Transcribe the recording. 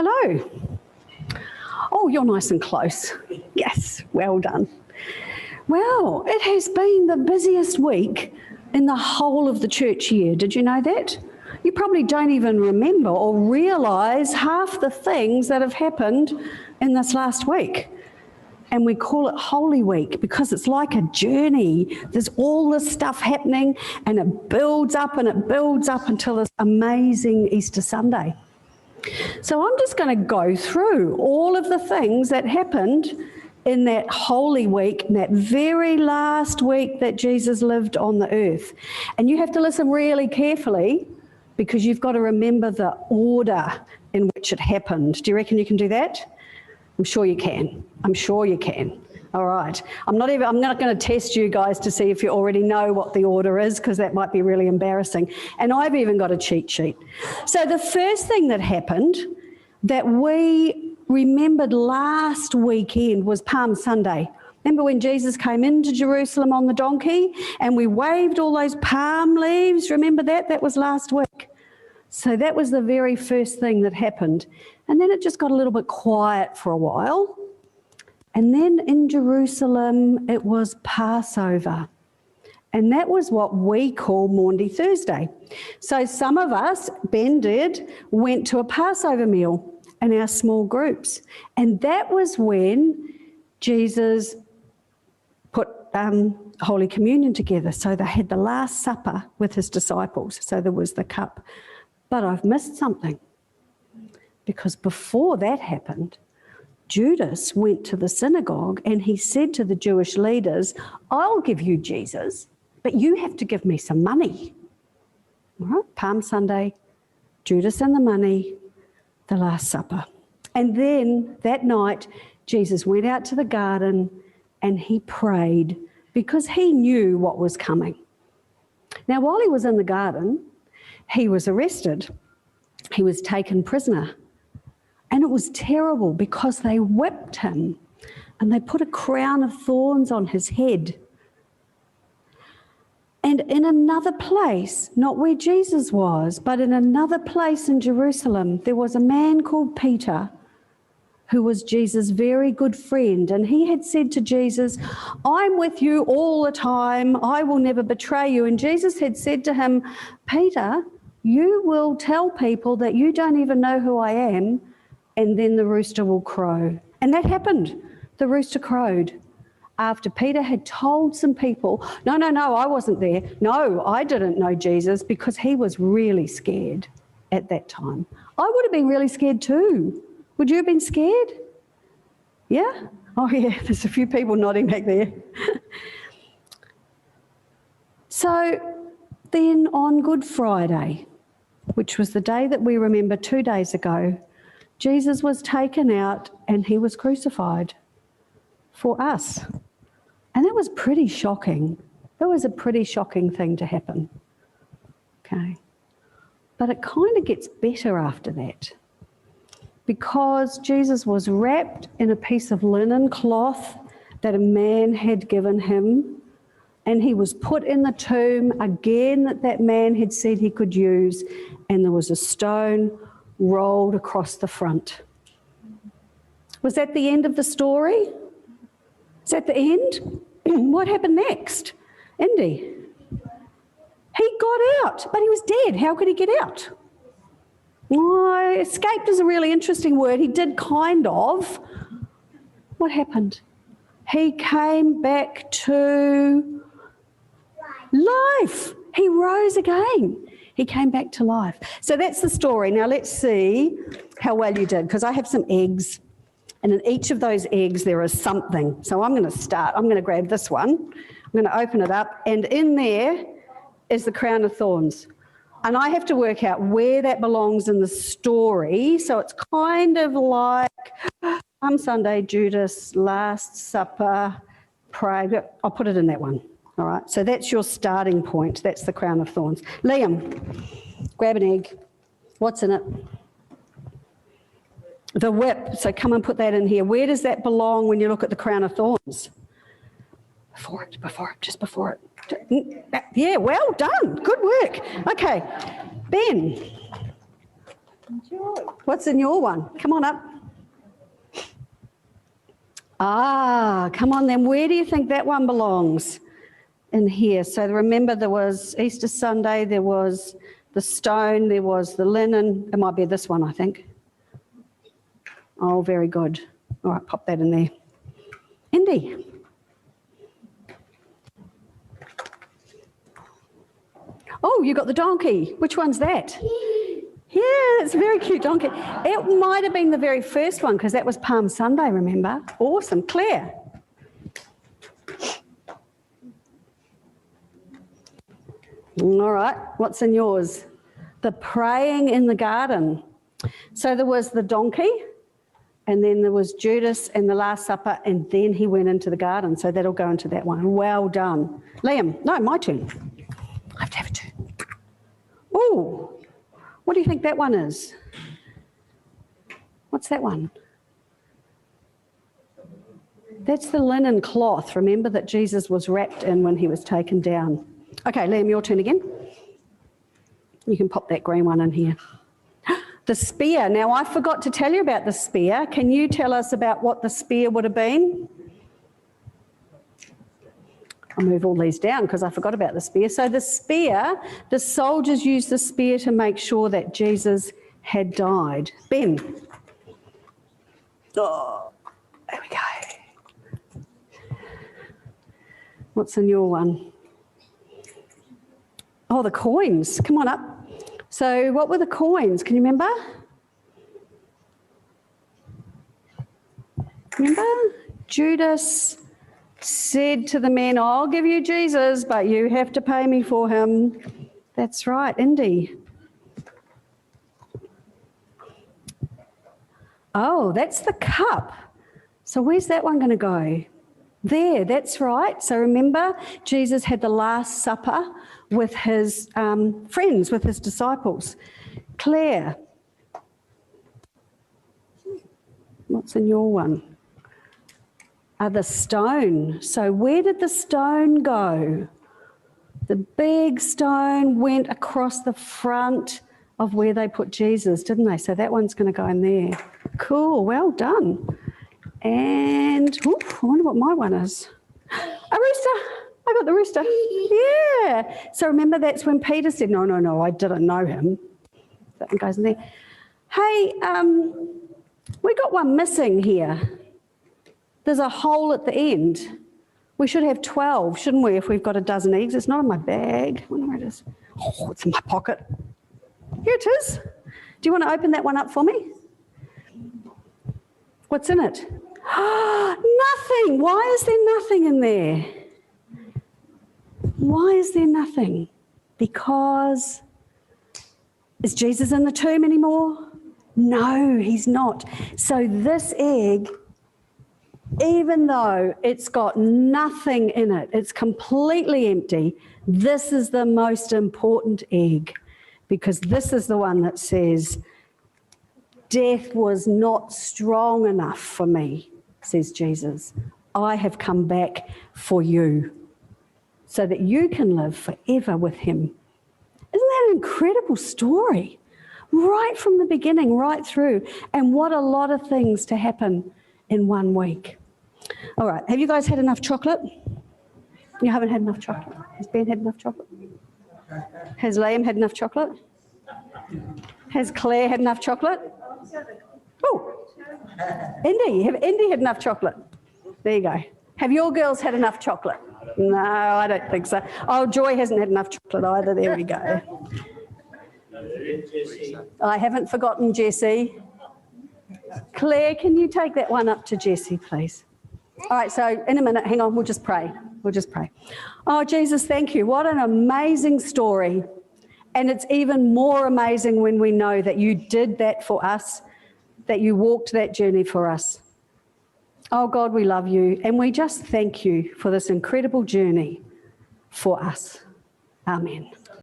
Hello. Oh, you're nice and close. Yes, well done. Well, it has been the busiest week in the whole of the church year. Did you know that? You probably don't even remember or realise half the things that have happened in this last week. And we call it Holy Week because it's like a journey. There's all this stuff happening and it builds up and it builds up until this amazing Easter Sunday. So I'm just going to go through all of the things that happened in that Holy Week, in that very last week that Jesus lived on the earth. And you have to listen really carefully because you've got to remember the order in which it happened. Do you reckon you can do that? I'm sure you can. I'm sure you can. All right. I'm not going to test you guys to see if you already know what the order is because that might be really embarrassing. And I've even got a cheat sheet. So the first thing that happened that we remembered last weekend was Palm Sunday. Remember when Jesus came into Jerusalem on the donkey and we waved all those palm leaves? Remember that? That was last week. So that was the very first thing that happened. And then it just got a little bit quiet for a while. And then in Jerusalem, it was Passover. And that was what we call Maundy Thursday. So some of us, Ben did, went to a Passover meal in our small groups. And that was when Jesus put Holy Communion together. So they had the Last Supper with his disciples. So there was the cup. But I've missed something. Because before that happened, Judas went to the synagogue and he said to the Jewish leaders, I'll give you Jesus, but you have to give me some money. All right, Palm Sunday, Judas and the money, the Last Supper. And then that night, Jesus went out to the garden and he prayed because he knew what was coming. Now, while he was in the garden, he was arrested. He was taken prisoner. And it was terrible because they whipped him and they put a crown of thorns on his head. And in another place, not where Jesus was, but in another place in Jerusalem, there was a man called Peter who was Jesus' very good friend. And he had said to Jesus, I'm with you all the time. I will never betray you. And Jesus had said to him, Peter, you will tell people that you don't even know who I am, and then the rooster will crow. And that happened. The rooster crowed after Peter had told some people, no, I wasn't there. No, I didn't know Jesus, because he was really scared at that time. I would have been really scared too. Would you have been scared? Yeah? Oh yeah, there's a few people nodding back there. So then on Good Friday, which was the day that we remember 2 days ago, Jesus was taken out and he was crucified for us. And that was pretty shocking. That was a pretty shocking thing to happen. Okay. But it kind of gets better after that, because Jesus was wrapped in a piece of linen cloth that a man had given him, and he was put in the tomb again that man had said he could use, and there was a stone rolled across the front. Was that the end of the story? Is that the end? What happened next? Indy? He got out, but he was dead. How could he get out? Oh, escaped is a really interesting word. He did kind of. What happened? He came back to life. He rose again. He came back to life. So that's the story. Now let's see how well you did, because I have some eggs, and in each of those eggs there is something. So I'm going to start. I'm going to grab this one. I'm going to open it up, and in there is the crown of thorns. And I have to work out where that belongs in the story. So it's kind of like Palm Sunday, Judas, Last Supper, pray. I'll put it in that one. All right, so that's your starting point. That's the crown of thorns. Liam, grab an egg. What's in it? The whip. So come and put that in here. Where does that belong when you look at the crown of thorns? Just before it. Yeah, well done. Good work. Okay, Ben, What's in your one? Come on up. Ah, come on then. Where do you think that one belongs? In here. So remember, there was Easter Sunday, there was the stone, there was the linen. It might be this one, I think. Oh, very good. All right, pop that in there. Indy. Oh, you got the donkey. Which one's that? Yeah, it's a very cute donkey. It might have been the very first one because that was Palm Sunday, remember? Awesome. Claire. All right, what's in yours? The praying in the garden. So there was the donkey, and then there was Judas and the Last Supper, and then he went into the garden. So that'll go into that one. Well done. Liam, no, my turn. I have to have a turn. Oh, what do you think that one is? What's that one? That's the linen cloth, remember, that Jesus was wrapped in when he was taken down. Okay, Liam, your turn again. You can pop that green one in here. The spear. Now, I forgot to tell you about the spear. Can you tell us about what the spear would have been? I'll move all these down because I forgot about the spear. So the spear, the soldiers used the spear to make sure that Jesus had died. Ben. Oh, there we go. What's in your one? Oh, the coins. Come on up. So what were the coins? Can you remember? Remember? Judas said to the men, I'll give you Jesus, but you have to pay me for him. That's right, Indy. Oh, that's the cup. So where's that one going to go? There, that's right. So remember, Jesus had the Last Supper with his friends, with his disciples. Claire, what's in your one? The stone. So where did the stone go? The big stone went across the front of where they put Jesus, didn't they? So that one's going to go in there. Cool, well done. And I wonder what my one is. A rooster. I got the rooster. Yeah. So remember, that's when Peter said, no, I didn't know him. That one goes in there. Hey, we got one missing here. There's a hole at the end. We should have 12, shouldn't we, if we've got a dozen eggs? It's not in my bag. I wonder where it is. Oh, it's in my pocket. Here it is. Do you want to open that one up for me? What's in it? Nothing. Why is there nothing in there? Why is there nothing? Because is Jesus in the tomb anymore? No, he's not. So this egg, even though it's got nothing in it, it's completely empty, this is the most important egg because this is the one that says, death was not strong enough for me, says Jesus. I have come back for you so that you can live forever with him. Isn't that an incredible story? Right from the beginning, right through. And what a lot of things to happen in 1 week. All right, have you guys had enough chocolate? You haven't had enough chocolate? Has Ben had enough chocolate? Has Liam had enough chocolate? Has Claire had enough chocolate? Oh, Indy, have Indy had enough chocolate? There you go. Have your girls had enough chocolate? No, I don't think so. Oh, Joy hasn't had enough chocolate either. There we go. I haven't forgotten Jessie. Claire, can you take that one up to Jessie, please? All right, so in a minute, hang on, we'll just pray. We'll just pray. Oh, Jesus, thank you. What an amazing story. And it's even more amazing when we know that you did that for us, that you walked that journey for us. Oh, God, we love you. And we just thank you for this incredible journey for us. Amen.